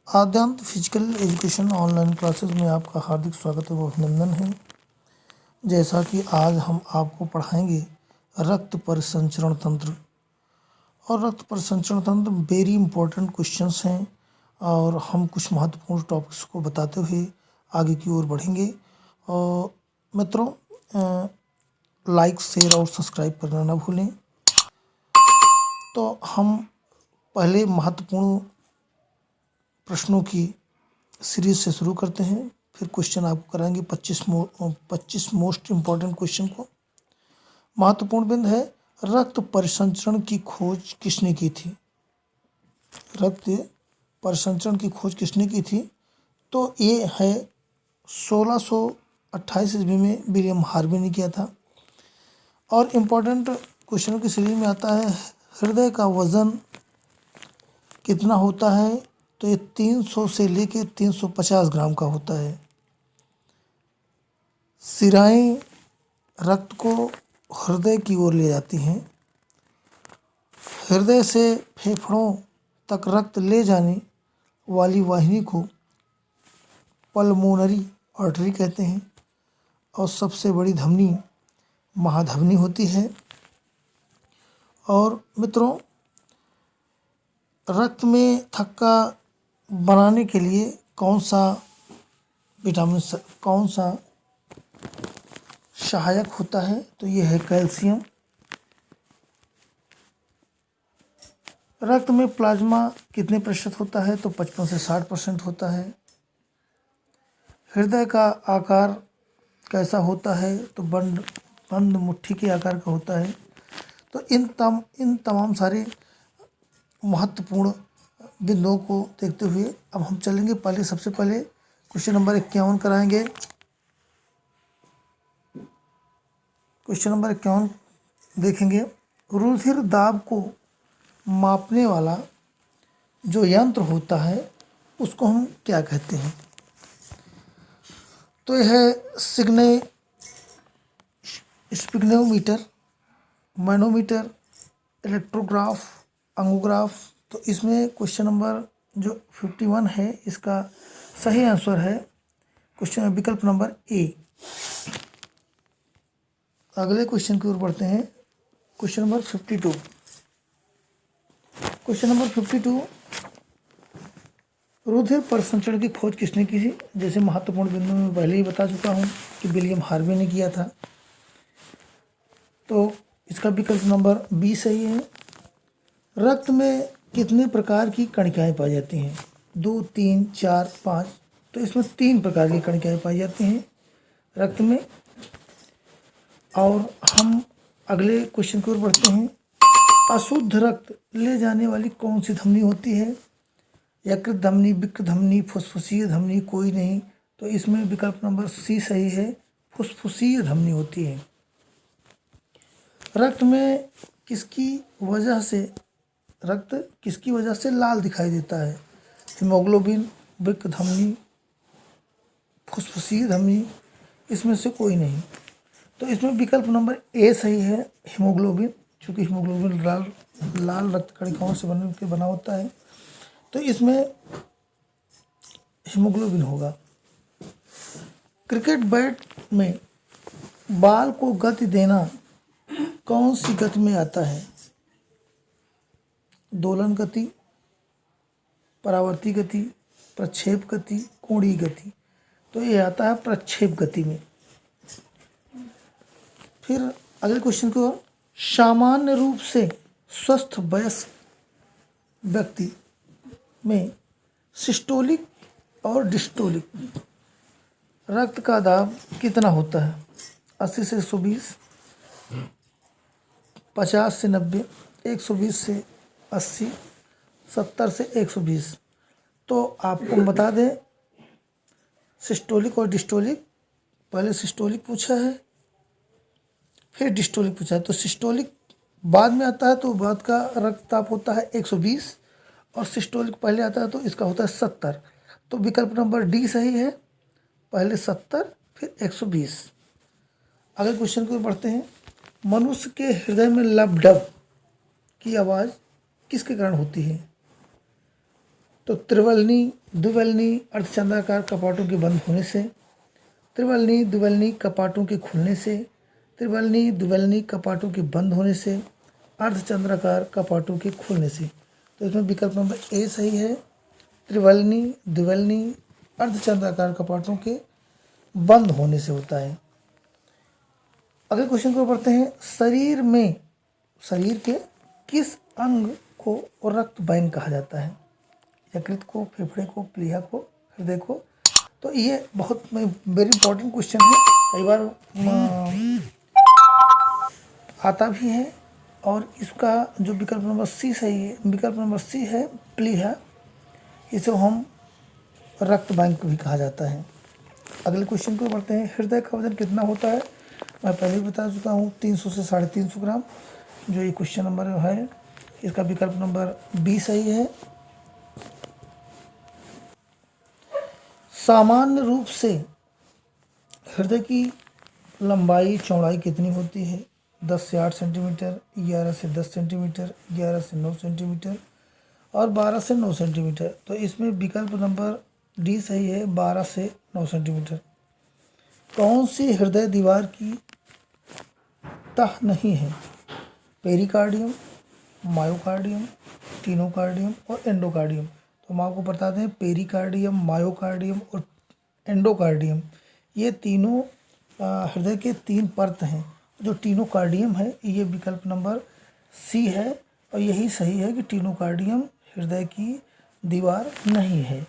आद्यांत physical education online classes में आपका हार्दिक स्वागत व अभिनंदन है। जैसा कि आज हम आपको पढ़ाएंगे रक्त परिसंचरण तंत्र, और रक्त परिसंचरण तंत्र वेरी इंपॉर्टेंट क्वेश्चंस हैं और हम कुछ महत्वपूर्ण टॉपिक्स को बताते हुए आगे की ओर बढ़ेंगे। और मित्रों, लाइक, शेयर और सब्सक्राइब करना ना भूलें। तो हम पहले महत्वपूर्ण प्रश्नों की सीरीज से शुरू करते हैं, फिर क्वेश्चन आपको कराएंगे 25 मोस्ट इम्पॉर्टेंट क्वेश्चन को। महत्वपूर्ण बिंदु है, रक्त परिसंचरण की खोज किसने की थी? रक्त परिसंचरण की खोज किसने की थी? तो ये है 1628 ईस्वी में विलियम हार्वे ने किया था। और इम्पोर्टेंट क्वेश्चनों की सीरीज में आता है, हृदय का वजन कितना होता है? तो ये 300 से लेके 350 ग्राम का होता है। सिराएं रक्त को हृदय की ओर ले जाती हैं। हृदय से फेफड़ों तक रक्त ले जाने वाली वाहिनी को पल्मोनरी आर्टरी कहते हैं। और सबसे बड़ी धमनी महाधमनी होती है। और मित्रों, रक्त में थक्का बनाने के लिए कौन सा विटामिन, कौन सा सहायक होता है? तो ये है कैल्शियम। रक्त में प्लाज्मा कितने प्रतिशत होता है? तो 55 से 60% होता है। हृदय का आकार कैसा होता है? तो बंद मुट्ठी के आकार का होता है। तो इन तमाम सारे महत्वपूर्ण बिंदुओं को देखते हुए अब हम चलेंगे। सबसे पहले क्वेश्चन नंबर 51 कराएंगे। क्वेश्चन नंबर 51 देखेंगे, रुधिर दाब को मापने वाला जो यंत्र होता है उसको हम क्या कहते हैं? तो यह है स्पिग्नोमीटर, मैनोमीटर, इलेक्ट्रोग्राफ, अंगोग्राफ। तो इसमें क्वेश्चन नंबर जो 51 है, इसका सही आंसर है क्वेश्चन विकल्प नंबर ए। अगले क्वेश्चन की ओर बढ़ते हैं। Question number 52। क्वेश्चन नंबर 52, रुधिर परिसंचरण की खोज किसने की थी? जैसे महत्वपूर्ण बिंदु में पहले ही बता चुका हूँ कि विलियम हार्वे ने किया था। तो इसका विकल्प नंबर बी सही है। रक्त में कितने प्रकार की कणिकाएं पाई जाती हैं? 2, 3, 4, 5। तो इसमें 3 प्रकार की कणिकाएं पाई जाती हैं रक्त में। और हम अगले क्वेश्चन की ओर बढ़ते हैं। अशुद्ध रक्त ले जाने वाली कौन सी धमनी होती है? यकृत धमनी, वृक्क धमनी, फुफ्फुसीय धमनी, कोई नहीं। तो इसमें विकल्प नंबर सी सही है, फुफ्फुसीय धमनी होती है। रक्त किसकी वजह से लाल दिखाई देता है? हीमोग्लोबिन, वृक्क धमनी, फुफ्फुसीय धमनी, इसमें से कोई नहीं। तो इसमें विकल्प नंबर ए सही है, हीमोग्लोबिन। चूँकि हीमोग्लोबिन लाल रक्त कणिकाओं से बना होता है, तो इसमें हीमोग्लोबिन होगा। क्रिकेट बैट में बॉल को गति देना कौन सी गति में आता है? दोलन गति, परावर्ती गति, प्रक्षेप गति, कोणीय गति। तो ये आता है प्रक्षेप गति में। फिर अगले क्वेश्चन को, सामान्य रूप से स्वस्थ वयस्क व्यक्ति में सिस्टोलिक और डिस्टोलिक रक्त का दाब कितना होता है? 80 से 120, 50 से 90, 120 से 80, 70 से 120। तो आपको बता दें, सिस्टोलिक और डिस्टोलिक, पहले सिस्टोलिक पूछा है फिर डिस्टोलिक पूछा है। तो सिस्टोलिक बाद में आता है, तो बाद का रक्तचाप होता है 120, और सिस्टोलिक पहले आता है तो इसका होता है 70। तो विकल्प नंबर डी सही है, पहले 70 फिर 120। अगले क्वेश्चन को बढ़ते हैं। मनुष्य के हृदय में लब डब की आवाज़ किसके कारण होती है? तो त्रिवलनी द्विवलनी अर्धचंद्राकार कपाटों के बंद होने से, त्रिवलनी द्विवलनी कपाटों के खुलने से, त्रिवलनी द्विवलनी कपाटों के बंद होने से, अर्धचंद्राकार कपाटों के खुलने से। तो इसमें विकल्प नंबर ए सही है, त्रिवलनी द्विवलनी अर्धचंद्राकार कपाटों के बंद होने से होता है। अगले क्वेश्चन को पढ़ते हैं। शरीर के किस अंग को रक्त बैंक कहा जाता है? यकृत को, फेफड़े को, प्लीहा को, हृदय को? तो ये बहुत वेरी इंपॉर्टेंट क्वेश्चन है, कई बार आता भी है। और इसका जो विकल्प नंबर सी सही है, विकल्प नंबर सी है प्लीहा, इसे हम रक्त बैंक भी कहा जाता है। अगले क्वेश्चन को पढ़ते हैं। हृदय का वजन कितना होता है? मैं पहले भी बता चुका हूँ, 300 से 350 ग्राम। जो ये क्वेश्चन नंबर है, इसका विकल्प नंबर बी सही है। सामान्य रूप से हृदय की लंबाई चौड़ाई कितनी होती है? 10 से 8 सेंटीमीटर, 11 से 10 सेंटीमीटर, 11 से 9 सेंटीमीटर और 12 से 9 सेंटीमीटर। तो इसमें विकल्प नंबर डी सही है, 12 से 9 सेंटीमीटर। कौन सी हृदय दीवार की तह नहीं है? पेरिकार्डियम, मायोकार्डियम, टीनोकार्डियम और एंडोकार्डियम। तो हम आपको बता दें, पेरिकार्डियम, मायोकार्डियम और एंडोकार्डियम, ये तीनों हृदय के 3 परत हैं। जो टीनोकार्डियम है, ये विकल्प नंबर सी है और यही सही है कि टीनोकार्डियम हृदय की दीवार नहीं है।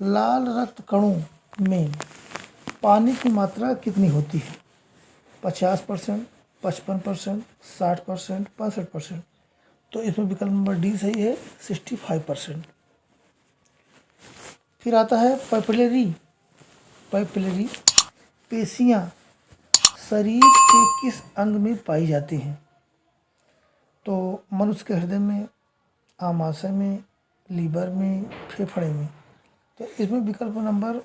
लाल रक्त कणों में पानी की मात्रा कितनी होती है? 50%, 55%, 60%, 65%। तो इसमें विकल्प नंबर डी सही है, 65%। फिर आता है पैपिलरी पेशियाँ शरीर के किस अंग में पाई जाती हैं? तो मनुष्य के हृदय में, आमाशय में, लीवर में, फेफड़े में। तो इसमें विकल्प नंबर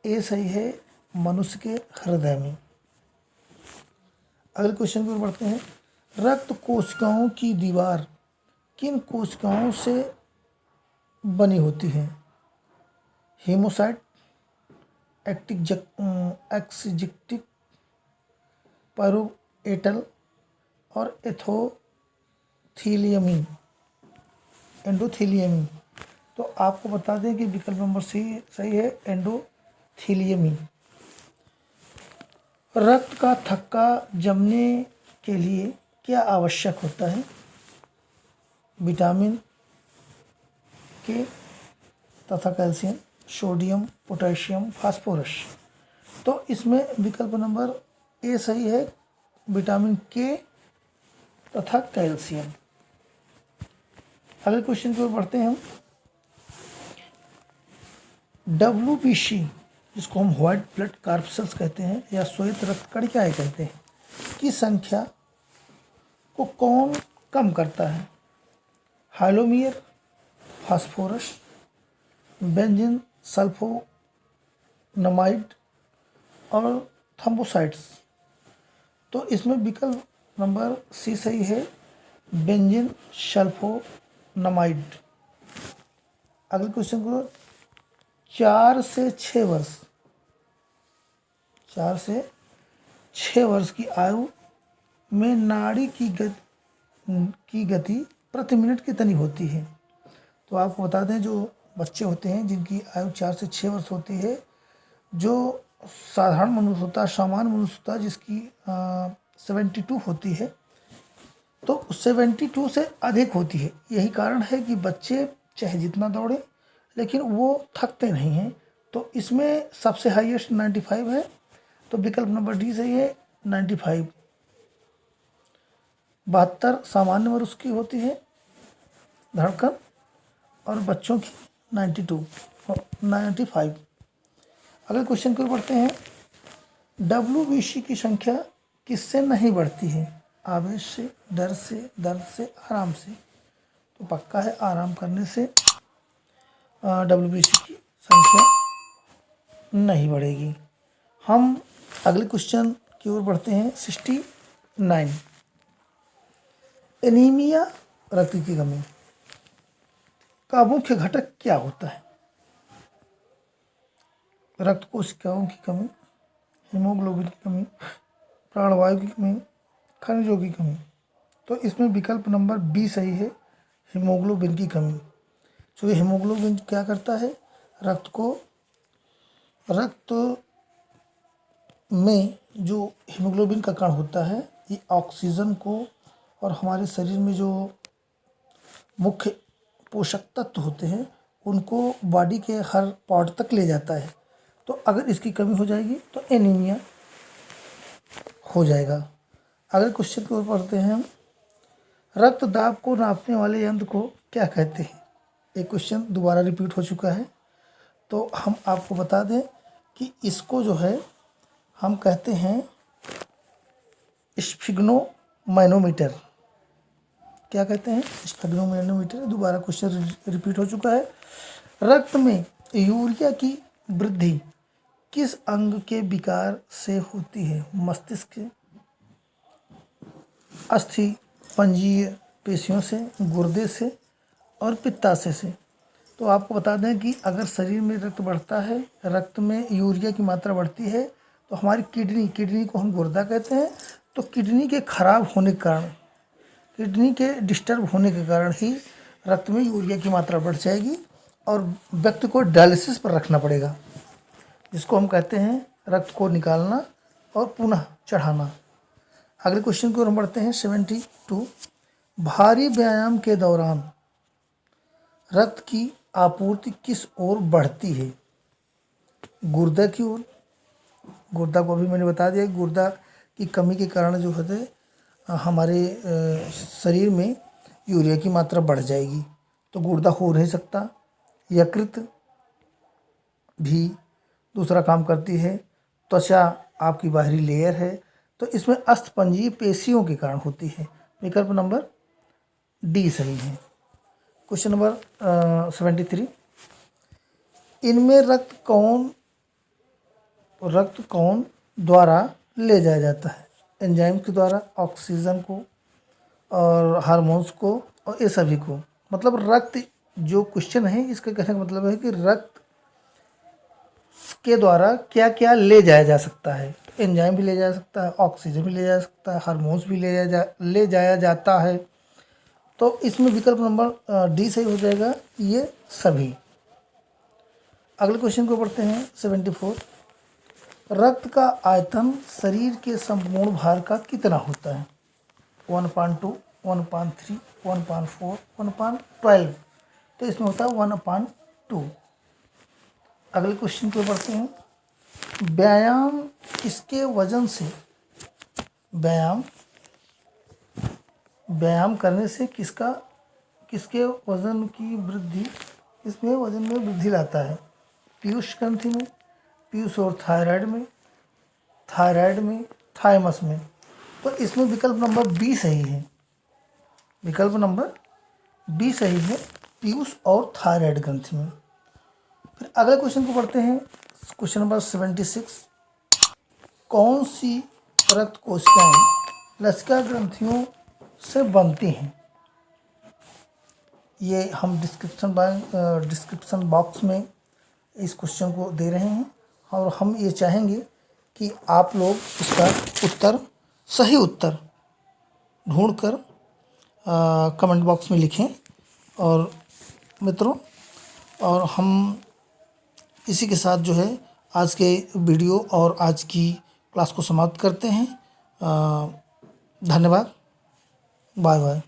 ए सही है, मनुष्य के हृदय में। अगले क्वेश्चन पर बढ़ते हैं। रक्त कोशिकाओं की दीवार किन कोशिकाओं से बनी होती है? हेमोसाइट, एक्सिजिक्टिक, पायरोएटल और एंडोथीलियमी। तो आपको बता दें कि विकल्प नंबर सी सही है, एंडोथीलियमी। रक्त का थक्का जमने के लिए क्या आवश्यक होता है? विटामिन के तथा कैल्शियम, सोडियम, पोटेशियम, फास्फोरस। तो इसमें विकल्प नंबर ए सही है, विटामिन के तथा कैल्शियम। अगले क्वेश्चन पर बढ़ते हैं हम। WBC, जिसको हम व्हाइट ब्लड कॉर्पसेल्स कहते हैं या श्वेत रक्त कणिकाएं कहते हैं, की संख्या को कौन कम करता है? हाइलोमियर, फास्फोरस, बेंजीन सल्फोनमाइड और थ्रोम्बोसाइट्स। तो इसमें विकल्प नंबर सी सही है, बेंजीन सल्फोनमाइड। अगले क्वेश्चन को 4 से 6 वर्ष की आयु में नाड़ी की गति प्रति मिनट कितनी होती है? तो आपको बता दें, जो बच्चे होते हैं जिनकी आयु 4 से 6 वर्ष होती है, जो साधारण मनुष्य होता है, सामान्य मनुष्य होता है, जिसकी 72 होती है, तो 72 से अधिक होती है। यही कारण है कि बच्चे चाहे जितना दौड़े लेकिन वो थकते नहीं हैं। तो इसमें सबसे हाईएस्ट 95 है। तो विकल्प नंबर डी सही है, 95। 72 सामान्य मनुष्य की होती है धड़कन और बच्चों की 95। अगले क्वेश्चन को पढ़ते हैं। WBC की संख्या किससे नहीं बढ़ती है? आवेश से, डर से, दर्द से, आराम से? तो पक्का है आराम करने से WBC की संख्या नहीं बढ़ेगी। हम अगले क्वेश्चन की ओर बढ़ते हैं। 69। एनीमिया, रक्त की कमी, का मुख्य घटक क्या होता है? रक्त कोशिकाओं की कमी, हीमोग्लोबिन की कमी, प्राणवायु की कमी, खनिजों की कमी। तो इसमें विकल्प नंबर बी सही है, हीमोग्लोबिन की कमी। क्योंकि हीमोग्लोबिन क्या करता है, रक्त में जो हीमोग्लोबिन का कण होता है ये ऑक्सीजन को और हमारे शरीर में जो मुख्य पोषक तत्व होते हैं उनको बॉडी के हर पार्ट तक ले जाता है। तो अगर इसकी कमी हो जाएगी तो एनीमिया हो जाएगा। अगले क्वेश्चन की ओर पढ़ते हैं हम, रक्त दाब को नापने वाले यंत्र को क्या कहते हैं? एक क्वेश्चन दोबारा रिपीट हो चुका है, तो हम आपको बता दें कि इसको जो है हम कहते हैं स्फिग्नोमैनोमीटर। क्या कहते हैं? स्फिग्नोमैनोमीटर। दोबारा क्वेश्चन रिपीट हो चुका है। रक्त में यूरिया की वृद्धि किस अंग के विकार से होती है? मस्तिष्क, अस्थि पंजीय पेशियों से, गुर्दे से और पित्ताशय से। तो आपको बता दें कि अगर शरीर में रक्त बढ़ता है, रक्त में यूरिया की मात्रा बढ़ती है, तो हमारी किडनी को हम गुर्दा कहते हैं, तो किडनी के खराब होने के कारण, किडनी के डिस्टर्ब होने के कारण ही रक्त में यूरिया की मात्रा बढ़ जाएगी और व्यक्ति को डायलिसिस पर रखना पड़ेगा, जिसको हम कहते हैं रक्त को निकालना और पुनः चढ़ाना। अगले क्वेश्चन को हम बढ़ते हैं 72। भारी व्यायाम के दौरान रक्त की आपूर्ति किस ओर बढ़ती है? गुर्दा की ओर। गुर्दा को अभी मैंने बता दिया, गुर्दा की कमी के कारण जो है हमारे शरीर में यूरिया की मात्रा बढ़ जाएगी, तो गुर्दा हो नहीं सकता। यकृत भी दूसरा काम करती है। त्वचा आपकी बाहरी लेयर है, तो इसमें अस्थिपंजीय पेशियों के कारण होती है। विकल्प नंबर डी सही है। Question number 73। इनमें रक्त कौन द्वारा ले जाया जाता है? एंजाइम के द्वारा, ऑक्सीजन को और हार्मोन्स को और ये सभी को। मतलब रक्त जो क्वेश्चन है इसका कहने का मतलब है कि रक्त के द्वारा क्या क्या ले जाया जा सकता है। एंजाइम भी ले जा सकता है, ऑक्सीजन भी ले जा सकता है, हार्मोन्स भी ले जाया जाता है। तो इसमें विकल्प नंबर डी सही हो जाएगा, ये सभी। अगले क्वेश्चन को पढ़ते हैं 74। रक्त का आयतन शरीर के संपूर्ण भार का कितना होता है? 1/2, 1/3, 1/4, 1/12। तो इसमें होता है 1/2। अगले क्वेश्चन को पढ़ते हैं। व्यायाम किसके वजन से, व्यायाम करने से किसके वजन की वृद्धि, इसमें वजन में वृद्धि लाता है? पीयूष ग्रंथि में, पीयूष और थायराइड में, थाइमस में। तो इसमें विकल्प नंबर बी सही है। विकल्प नंबर बी सही है, पीयूष और थायराइड ग्रंथि में। फिर अगले क्वेश्चन को पढ़ते हैं, क्वेश्चन नंबर 76। कौन सी रक्त कोशिकाएं लसिका ग्रंथियों से बनती हैं? ये हम डिस्क्रिप्शन बॉक्स में इस क्वेश्चन को दे रहे हैं और हम ये चाहेंगे कि आप लोग इसका सही उत्तर ढूंढकर कमेंट बॉक्स में लिखें। और मित्रों, और हम इसी के साथ जो है आज के वीडियो और आज की क्लास को समाप्त करते हैं। धन्यवाद। Bye bye.